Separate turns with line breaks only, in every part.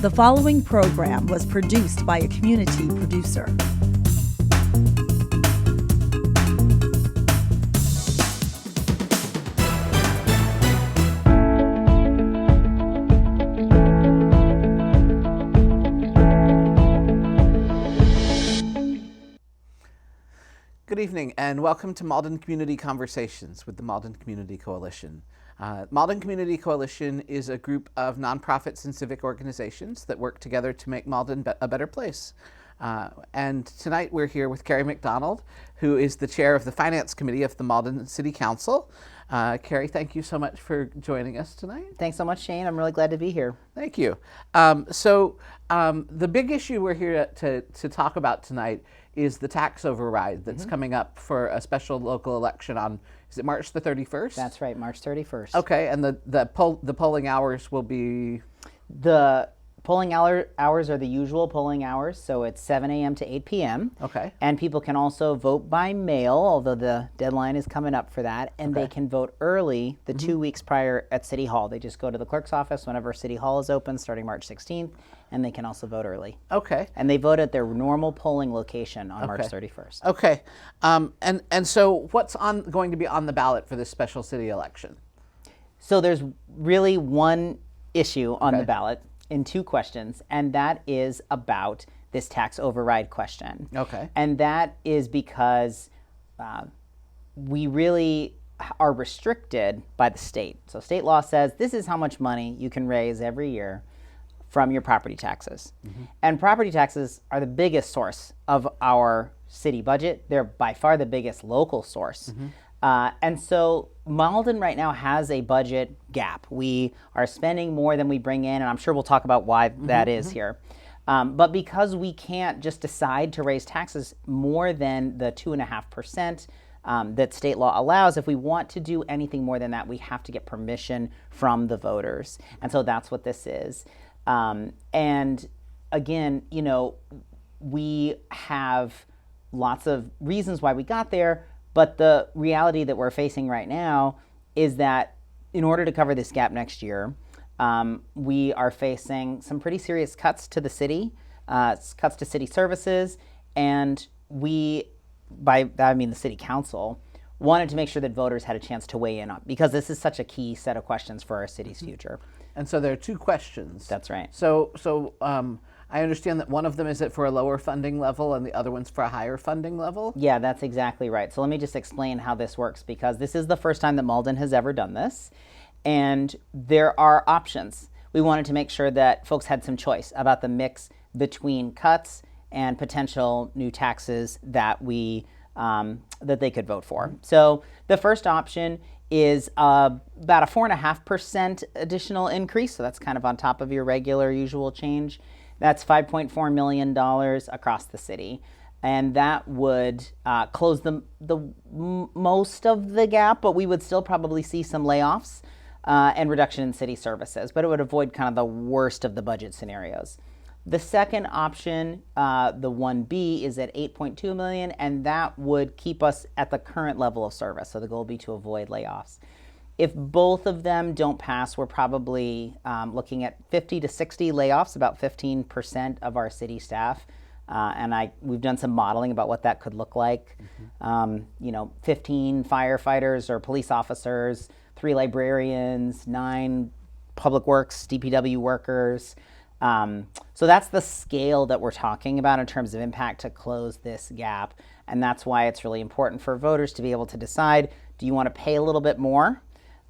The following program was produced by a community producer.
Good evening and welcome to Malden Community Conversations with the Malden Community Coalition. Malden Community Coalition is a group of nonprofits and civic organizations that work together to make Malden a better place. And tonight we're here with Carey McDonald, who is the chair of the Finance Committee of the Malden City Council. Carey, thank you so much for joining us tonight.
Thanks so much, Shane. I'm really glad to be here.
Thank you. The big issue we're here to talk about tonight is the tax override that's coming up for a special local election on, is it March the 31st?
That's right, March 31st.
Okay, and the polling hours will be?
The polling hours are the usual polling hours, so it's 7 a.m. to 8 p.m.
Okay.
And people can also vote by mail, although the deadline is coming up for that, and they can vote early the 2 weeks prior at City Hall. They just go to the clerk's office whenever City Hall is open, starting March 16th, and they can also vote early.
Okay.
And they vote at their normal polling location on March 31st.
Okay. And so what's going to be on the ballot for this special city election?
So there's really one issue on the ballot in two questions, and that is about this tax override question.
Okay.
And that is because we really are restricted by the state. So state law says this is how much money you can raise every year from your property taxes. And property taxes are the biggest source of our city budget. They're by far the biggest local source. And so Malden right now has a budget gap. We are spending more than we bring in, and I'm sure we'll talk about why that is here. But because we can't just decide to raise taxes more than the 2.5% that state law allows, if we want to do anything more than that, we have to get permission from the voters. And so that's what this is. And again, you know, we have lots of reasons why we got there, but the reality that we're facing right now is that in order to cover this gap next year, we are facing some pretty serious cuts to the city, cuts to city services, and we, by that I mean the city council, wanted to make sure that voters had a chance to weigh in on, because this is such a key set of questions for our city's future.
And so there are two questions.
That's right.
So I understand that one of them is for a lower funding level and the other one's for a higher funding level?
Yeah, that's exactly right. So let me just explain how this works, because this is the first time that Malden has ever done this. And there are options. We wanted to make sure that folks had some choice about the mix between cuts and potential new taxes that that they could vote for. So the first option is about a 4.5% additional increase. So that's kind of on top of your regular usual change. That's $5.4 million across the city. And that would close the most of the gap, but we would still probably see some layoffs and reduction in city services, but it would avoid kind of the worst of the budget scenarios. The second option, the 1B, is at $8.2 million, and that would keep us at the current level of service. So the goal would be to avoid layoffs. If both of them don't pass, we're probably looking at 50 to 60 layoffs, about 15% of our city staff. We've done some modeling about what that could look like. 15 firefighters or police officers, 3 librarians, 9 public works, DPW workers. So that's the scale that we're talking about in terms of impact to close this gap. And that's why it's really important for voters to be able to decide, do you want to pay a little bit more?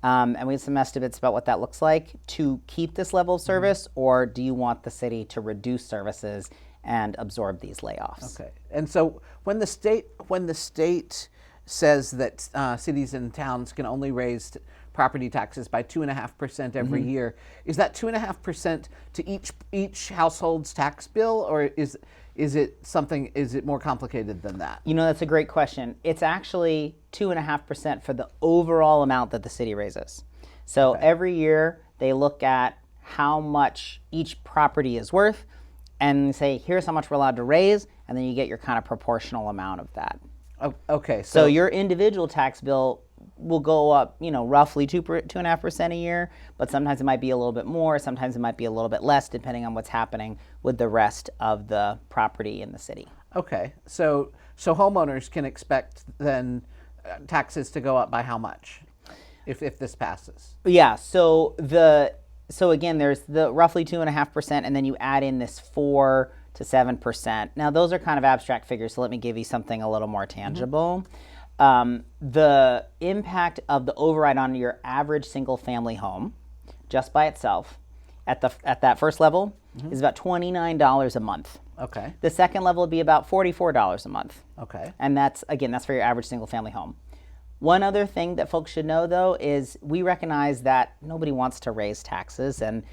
And we have some estimates about what that looks like to keep this level of service, or do you want the city to reduce services and absorb these layoffs?
Okay. And so when the state says that cities and towns can only raise property taxes by 2.5% every year, is that 2.5% to each household's tax bill, or is it more complicated than that?
You know, that's a great question. It's actually 2.5% for the overall amount that the city raises. So every year they look at how much each property is worth and say, here's how much we're allowed to raise, and then you get your kind of proportional amount of that.
Okay.
So your individual tax bill will go up, roughly 2.5% a year, but sometimes it might be a little bit more, sometimes it might be a little bit less, depending on what's happening with the rest of the property in the city.
Okay, so homeowners can expect then taxes to go up by how much if this passes?
Yeah, so again, there's the roughly 2.5%, and then you add in this 4 to 7%. Now, those are kind of abstract figures, so let me give you something a little more tangible. The impact of the override on your average single-family home, just by itself, at that first level, is about $29 a month.
Okay.
The second level would be about $44 a month.
Okay.
And that's for your average single-family home. One other thing that folks should know, though, is we recognize that nobody wants to raise taxes, and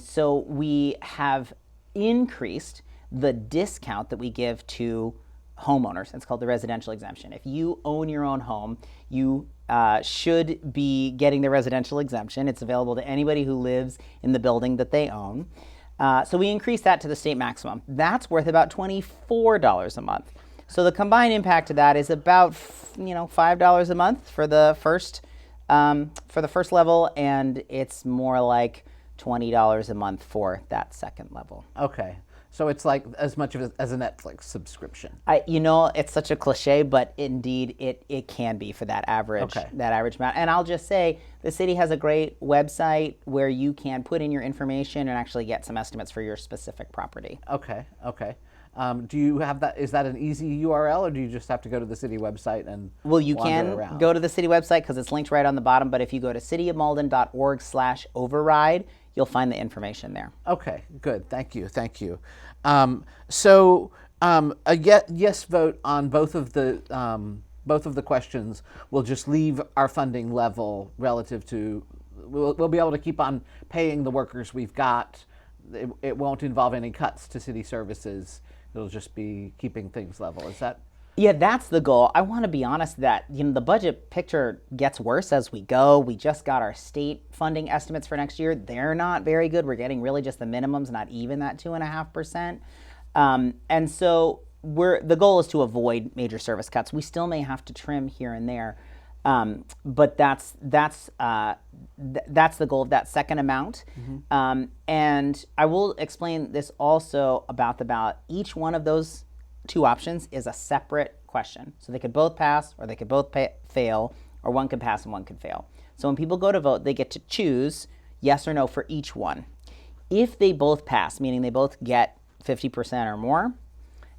so we have increased the discount that we give to homeowners. It's called the residential exemption. If you own your own home, you should be getting the residential exemption. It's available to anybody who lives in the building that they own. So we increased that to the state maximum. That's worth about $24 a month. So the combined impact of that is about $5 a month for the first level, and it's more like $20 a month for that second level.
Okay. So it's like as much as a Netflix subscription.
It's such a cliche, but indeed it can be for that average amount. And I'll just say the city has a great website where you can put in your information and actually get some estimates for your specific property.
Okay. Do you have that? Is that an easy URL, or do you just have to go to the city website and
Well, you
wander
can
around?
go to the city website because it's linked right on the bottom. But if you go to cityofmalden.org/override, you'll find the information there.
Okay, good. Thank you. So a yes vote on both of the questions will just leave our funding level relative to. We'll be able to keep on paying the workers we've got. It won't involve any cuts to city services. It'll just be keeping things level. Is that?
Yeah, that's the goal. I want to be honest that the budget picture gets worse as we go. We just got our state funding estimates for next year. They're not very good. We're getting really just the minimums, not even that 2.5%. And so the goal is to avoid major service cuts. We still may have to trim here and there, but that's the goal of that second amount. Mm-hmm. And I will explain this also about the ballot. Each one of those two options is a separate question. So they could both pass, or they could both fail, or one could pass and one could fail. So when people go to vote, they get to choose yes or no for each one. If they both pass, meaning they both get 50% or more,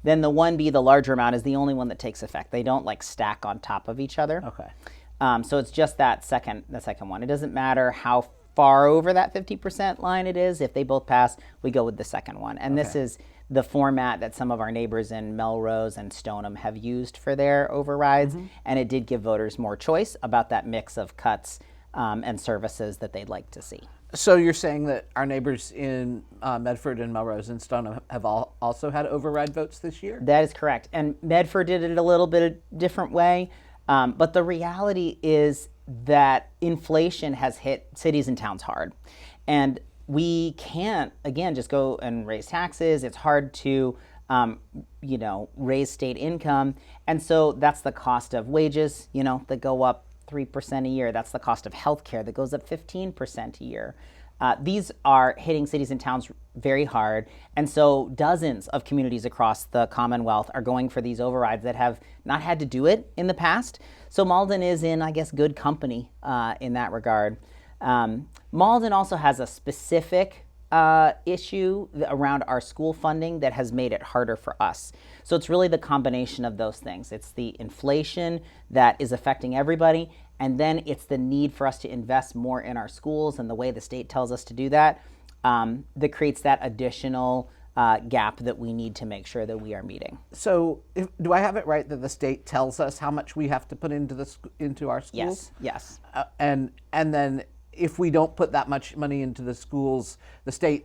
then the 1B, the larger amount, is the only one that takes effect. They don't stack on top of each other.
Okay.
So it's just the second one. It doesn't matter how far over that 50% line it is. If they both pass, we go with the second one. And This is the format that some of our neighbors in Melrose and Stoneham have used for their overrides. Mm-hmm. And it did give voters more choice about that mix of cuts and services that they'd like to see.
So you're saying that our neighbors in Medford and Melrose and Stoneham have also had override votes this year?
That is correct. And Medford did it a little bit a different way. But the reality is that inflation has hit cities and towns hard. And we can't, again, just go and raise taxes. It's hard to, raise state income. And so that's the cost of wages, that go up 3% a year. That's the cost of healthcare that goes up 15% a year. These are hitting cities and towns very hard. And so dozens of communities across the Commonwealth are going for these overrides that have not had to do it in the past. So Malden is in, good company in that regard. Malden also has a specific issue around our school funding that has made it harder for us. So it's really the combination of those things. It's the inflation that is affecting everybody, and then it's the need for us to invest more in our schools and the way the state tells us to do that, that creates that additional gap that we need to make sure that we are meeting.
So do I have it right that the state tells us how much we have to put into our schools?
Yes.
And then if we don't put that much money into the schools, the state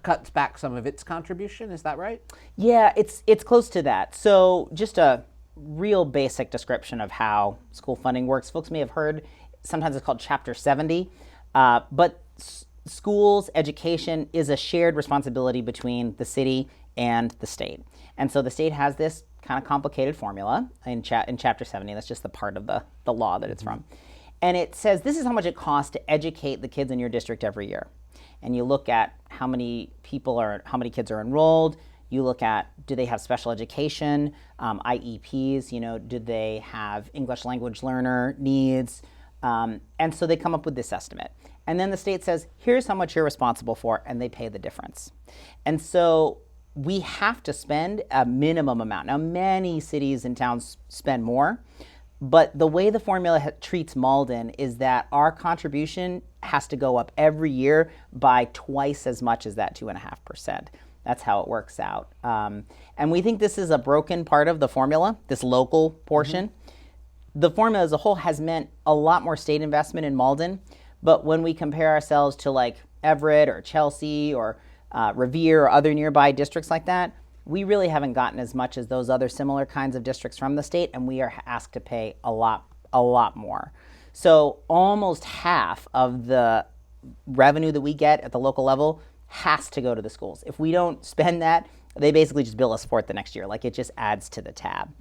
cuts back some of its contribution. Is that right?
Yeah, it's close to that. So just a real basic description of how school funding works. Folks may have heard, sometimes it's called Chapter 70, but schools, education is a shared responsibility between the city and the state. And so the state has this kind of complicated formula in Chapter 70. That's just the part of the law that it's from. And it says this is how much it costs to educate the kids in your district every year. And you look at how many kids are enrolled. You look at, do they have special education, IEPs, do they have English language learner needs? And so they come up with this estimate. And then the state says, here's how much you're responsible for, and they pay the difference. And so we have to spend a minimum amount. Now, many cities and towns spend more, but the way the formula treats Malden is that our contribution has to go up every year by twice as much as that 2.5%. That's how it works out. And we think this is a broken part of the formula, this local portion. The formula as a whole has meant a lot more state investment in Malden, but when we compare ourselves to like Everett or Chelsea or Revere or other nearby districts like that, we really haven't gotten as much as those other similar kinds of districts from the state, and we are asked to pay a lot more. So almost half of the revenue that we get at the local level has to go to the schools. If we don't spend that, they basically just bill us for it the next year. Like, it just adds to the tab.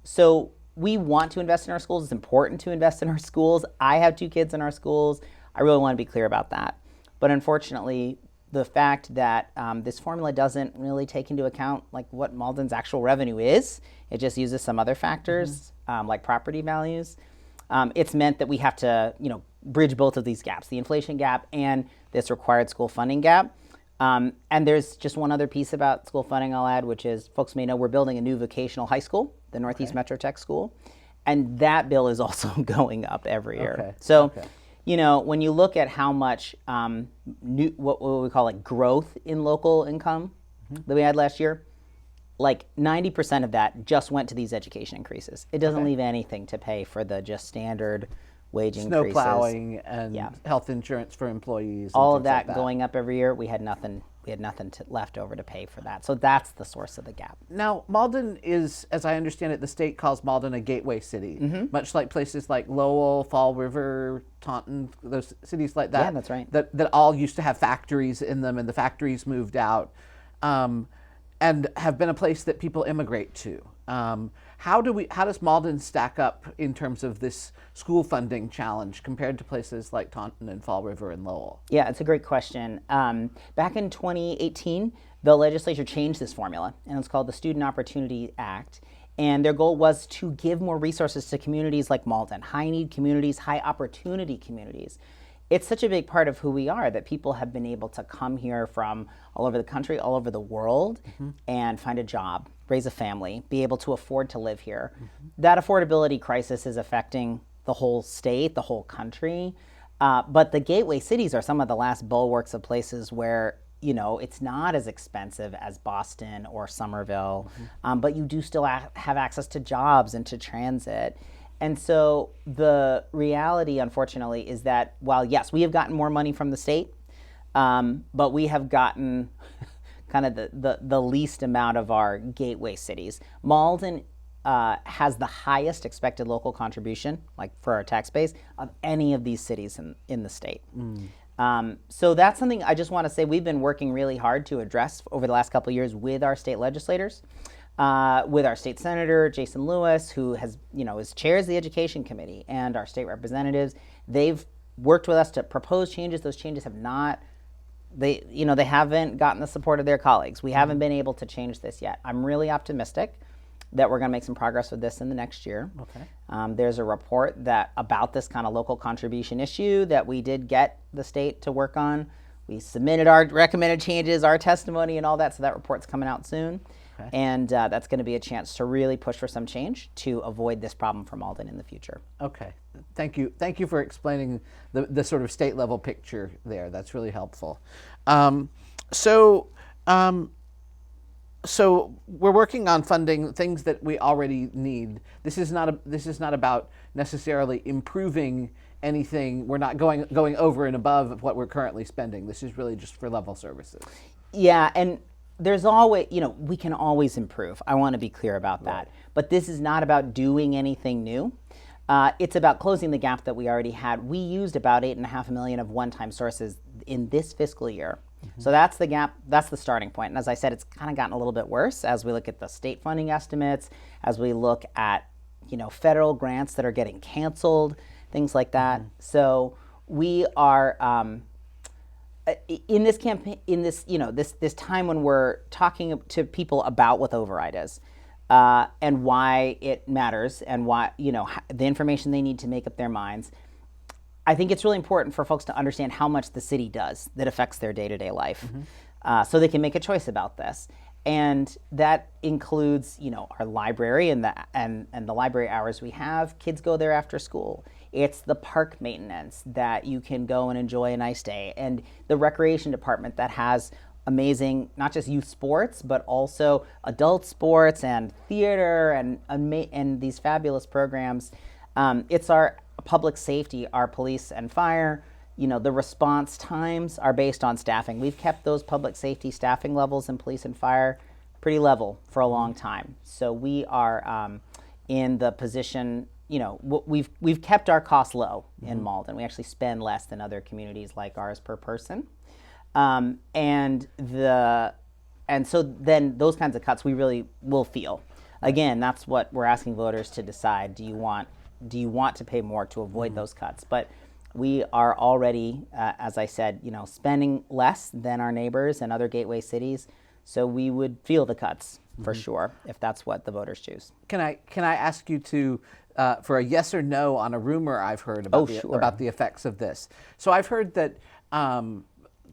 So we want to invest in our schools. It's important to invest in our schools. I have 2 kids in our schools. I really want to be clear about that. But unfortunately, the fact that this formula doesn't really take into account like what Malden's actual revenue is, it just uses some other factors like property values. It's meant that we have to, bridge both of these gaps, the inflation gap and this required school funding gap. And there's just one other piece about school funding I'll add, which is folks may know we're building a new vocational high school, the Northeast Metro Tech School, and that bill is also going up every year. So, when you look at how much what we call like growth in local income that we had last year, like 90% of that just went to these education increases. It doesn't leave anything to pay for the just standard wage increases.
Snow plowing and health insurance for employees.
All of that going up every year. We had nothing left over to pay for that. So that's the source of the gap.
Now, Malden is, as I understand it, the state calls Malden a gateway city, much like places like Lowell, Fall River, Taunton, those cities like that.
Yeah, that's right.
That all used to have factories in them, and the factories moved out, and have been a place that people immigrate to. How does Malden stack up in terms of this school funding challenge compared to places like Taunton and Fall River and Lowell?
Yeah, it's a great question. Back in 2018, the legislature changed this formula, and it's called the Student Opportunity Act. And their goal was to give more resources to communities like Malden, high-need communities, high-opportunity communities. It's such a big part of who we are that people have been able to come here from all over the country, all over the world, and find a job, raise a family, be able to afford to live here. That affordability crisis is affecting the whole state, the whole country. But the gateway cities are some of the last bulwarks of places where, it's not as expensive as Boston or Somerville, but you do still have access to jobs and to transit. And so the reality, unfortunately, is that while, yes, we have gotten more money from the state, but we have gotten kind of the least amount of our gateway cities. Malden has the highest expected local contribution, like for our tax base, of any of these cities in the state. So that's something I just want to say we've been working really hard to address over the last couple of years with our state legislators. With our state senator, Jason Lewis, who chairs the education committee, and our state representatives. They've worked with us to propose changes. Those changes have not, they haven't gotten the support of their colleagues. We haven't been able to change this yet. I'm really optimistic that we're going to make some progress with this in the next year. There's a report about this kind of local contribution issue that we did get the state to work on. We submitted our recommended changes, our testimony, and all that, so that report's coming out soon. And that's going to be a chance to really push for some change to avoid this problem for Malden in the future.
Okay, thank you. Thank you for explaining the sort of state level picture there. That's really helpful. So we're working on funding things that we already need. This is not about necessarily improving anything. We're not going over and above what we're currently spending. This is really just for level services.
Yeah, and there's always, we can always improve. I want to be clear about that. But this is not about doing anything new. It's about closing the gap that we already had. We used about $8.5 million of one-time sources in this fiscal year So that's the gap, that's the starting point. And as I said, it's kind of gotten a little bit worse as we look at the state funding estimates, as we look at, federal grants that are getting canceled, things like that. So we are in this campaign, in this, this time when we're talking to people about what the override is, and why it matters, and why, the information they need to make up their minds. I think it's really important for folks to understand how much the city does that affects their day-to-day life, so they can make a choice about this. And that includes, our library and the library hours we have. Kids go there after school. It's the park maintenance that you can go and enjoy a nice day, and the recreation department that has amazing, not just youth sports, but also adult sports and theater and these fabulous programs. It's our public safety, our police and fire. The response times are based on staffing. We've kept those public safety staffing levels in police and fire pretty level for a long time. So we are in the position, we've kept our costs low in Malden. We actually spend less than other communities like ours per person. And so then those kinds of cuts we really will feel. Again, that's what we're asking voters to decide. Do you want to pay more to avoid those cuts? But we are already, as I said, spending less than our neighbors and other gateway cities. So we would feel the cuts for sure if that's what the voters choose.
Can I ask you to for a yes or no on a rumor I've heard about about the effects of this? So I've heard that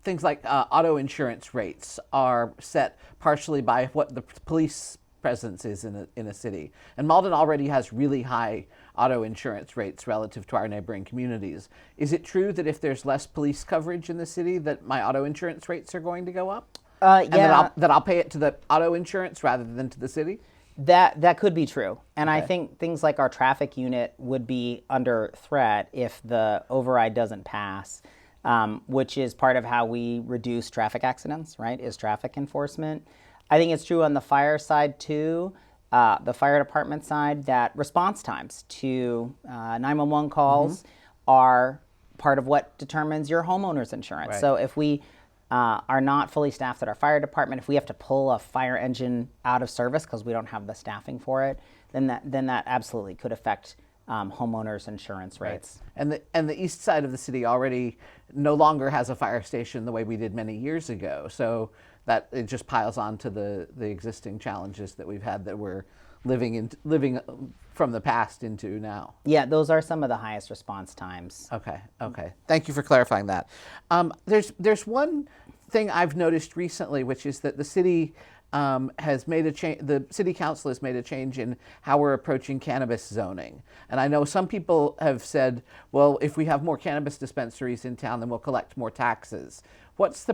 things like auto insurance rates are set partially by what the police presence is in a city. And Malden already has really high auto insurance rates relative to our neighboring communities. Is it true that if there's less police coverage in the city that my auto insurance rates are going to go up? And that I'll pay it to the auto insurance rather than to the city?
That could be true. And I think things like our traffic unit would be under threat if the override doesn't pass, which is part of how we reduce traffic accidents, right, is traffic enforcement. I think it's true on the fire side too, the fire department side, that response times to 911 calls are part of what determines your homeowner's insurance. Right. So if we are not fully staffed at our fire department, if we have to pull a fire engine out of service because we don't have the staffing for it, then that absolutely could affect homeowners' insurance rates.
Right. And the east side of the city already no longer has a fire station the way we did many years ago. So that it just piles on to the existing challenges that we've had that we're living from the past into now.
Yeah, those are some of the highest response times.
Okay. Thank you for clarifying that. There's one thing I've noticed recently, which is that the city has made a change. The city council has made a change in how we're approaching cannabis zoning. And I know some people have said, well, if we have more cannabis dispensaries in town, then we'll collect more taxes. What's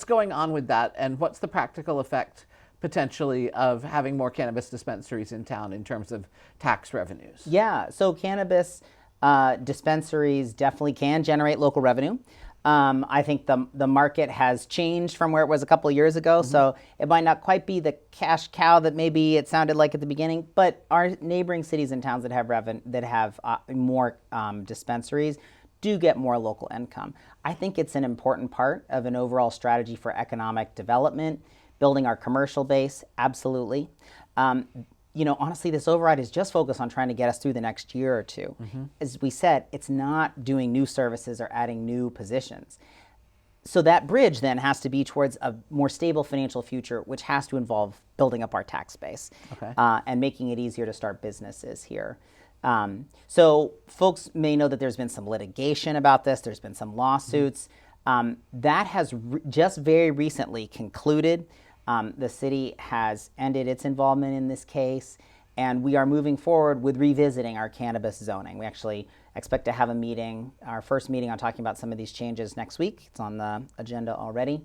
going on with that, and what's the practical effect potentially of having more cannabis dispensaries in town in terms of tax revenues?
Yeah, so cannabis dispensaries definitely can generate local revenue. I think the market has changed from where it was a couple of years ago, so it might not quite be the cash cow that maybe it sounded like at the beginning, but our neighboring cities and towns that have more dispensaries do get more local income. I think it's an important part of an overall strategy for economic development, building our commercial base, absolutely. Honestly, this override is just focused on trying to get us through the next year or two. As we said, it's not doing new services or adding new positions. So that bridge then has to be towards a more stable financial future, which has to involve building up our tax base and making it easier to start businesses here. So folks may know that there's been some litigation about this. There's been some lawsuits. That has just very recently concluded. The city has ended its involvement in this case, and we are moving forward with revisiting our cannabis zoning. We actually expect to have a meeting, our first meeting on talking about some of these changes next week. It's on the agenda already.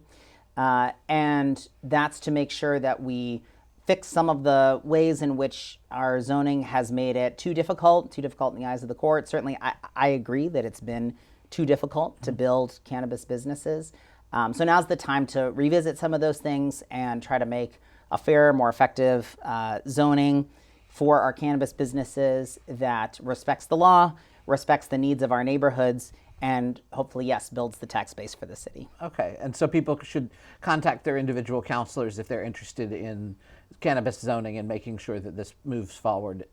And that's to make sure that we fix some of the ways in which our zoning has made it too difficult in the eyes of the court. Certainly, I agree that it's been too difficult to build cannabis businesses. So now's the time to revisit some of those things and try to make a fairer, more effective zoning for our cannabis businesses that respects the law, respects the needs of our neighborhoods, and hopefully, yes, builds the tax base for the city.
Okay, and so people should contact their individual councilors if they're interested in cannabis zoning and making sure that this moves forward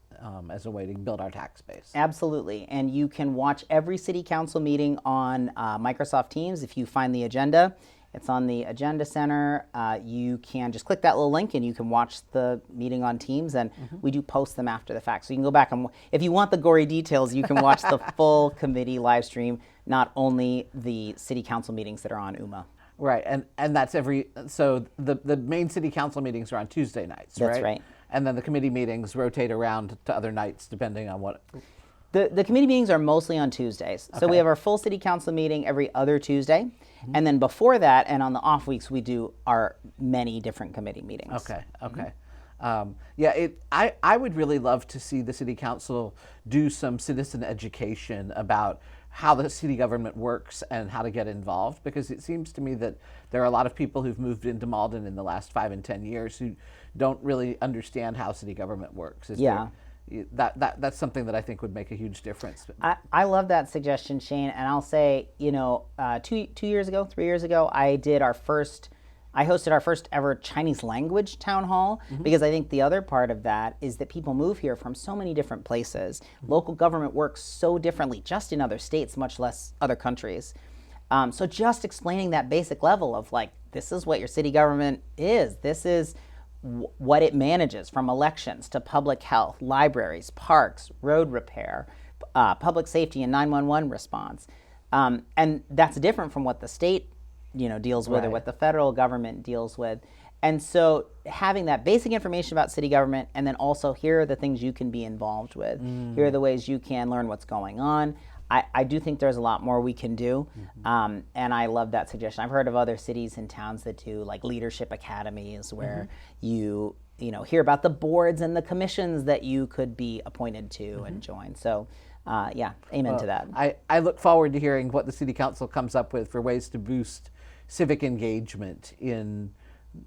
as a way to build our tax base.
Absolutely, and you can watch every city council meeting on Microsoft Teams if you find the agenda. It's on the Agenda Center. You can just click that little link and you can watch the meeting on Teams, and we do post them after the fact. So you can go back and, if you want the gory details, you can watch the full committee live stream, not only the city council meetings that are on UMA.
Right, and that's so the main city council meetings are on Tuesday nights, right?
That's right.
And then the committee meetings rotate around to other nights depending on what...
The committee meetings are mostly on Tuesdays. So we have our full city council meeting every other Tuesday. And then before that, and on the off weeks, we do our many different committee meetings.
Okay. I would really love to see the city council do some citizen education about how the city government works and how to get involved, because it seems to me that there are a lot of people who've moved into Malden in the last 5 and 10 years who don't really understand how city government works. That's something that I think would make a huge difference.
I love that suggestion, Shane, and I'll say, 3 years ago, I hosted our first ever Chinese language town hall, because I think the other part of that is that people move here from so many different places. Local government works so differently just in other states, much less other countries. So just explaining that basic level of this is what your city government is. This is what it manages, from elections to public health, libraries, parks, road repair, public safety and 911 response. And that's different from what the state deals with, or what the federal government deals with. And so having that basic information about city government, and then also here are the things you can be involved with. Here are the ways you can learn what's going on. I do think there's a lot more we can do, and I love that suggestion. I've heard of other cities and towns that do leadership academies where you hear about the boards and the commissions that you could be appointed to and join. So amen to that.
I look forward to hearing what the city council comes up with for ways to boost civic engagement in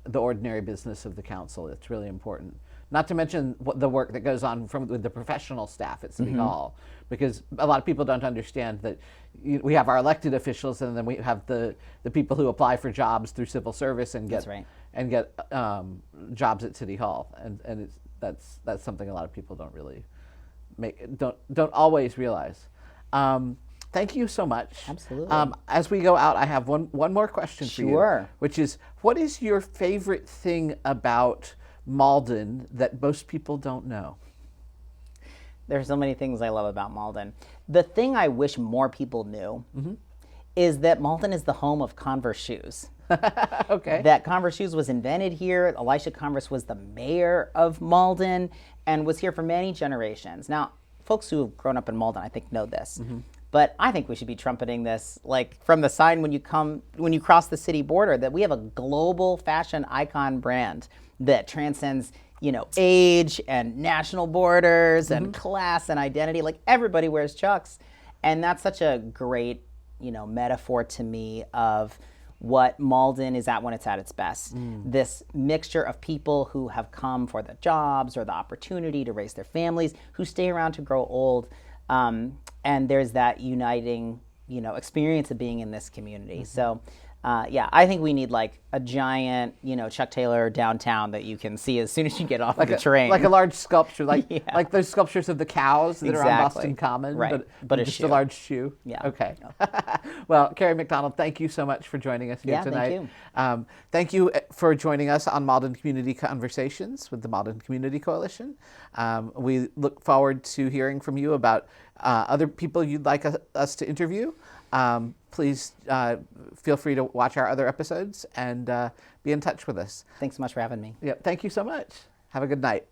the ordinary business of the council. It's really important. Not to mention the work that goes on with the professional staff at City Hall, because a lot of people don't understand that we have our elected officials, and then we have the people who apply for jobs through civil service and get jobs at City Hall, and that's something a lot of people don't really don't always realize. Thank you so much.
Absolutely.
As we go out, I have one more question for you, which is, what is your favorite thing about Malden that most people don't know?
There's so many things I love about Malden. The thing I wish more people knew is that Malden is the home of Converse shoes.
Okay.
That Converse shoes was invented here. Elisha Converse was the mayor of Malden and was here for many generations. Now, folks who have grown up in Malden, I think, know this. But I think we should be trumpeting this, from the sign when you cross the city border, that we have a global fashion icon brand that transcends, age and national borders and class and identity. Everybody wears Chucks, and that's such a great, metaphor to me of what Malden is at when it's at its best. This mixture of people who have come for the jobs or the opportunity to raise their families, who stay around to grow old. And there's that uniting, experience of being in this community. So, I think we need a giant, Chuck Taylor downtown that you can see as soon as you get off of the train.
Like a large sculpture, like those sculptures of the cows that are on Boston Common, but just a large shoe.
Yeah.
Okay. Well, Carey McDonald, thank you so much for joining us here tonight.
Thank you.
Thank you for joining us on Malden Community Conversations with the Malden Community Coalition. We look forward to hearing from you about other people you'd like us to interview. Please feel free to watch our other episodes and be in touch with us.
Thanks so much for having me.
Yeah, thank you so much. Have a good night.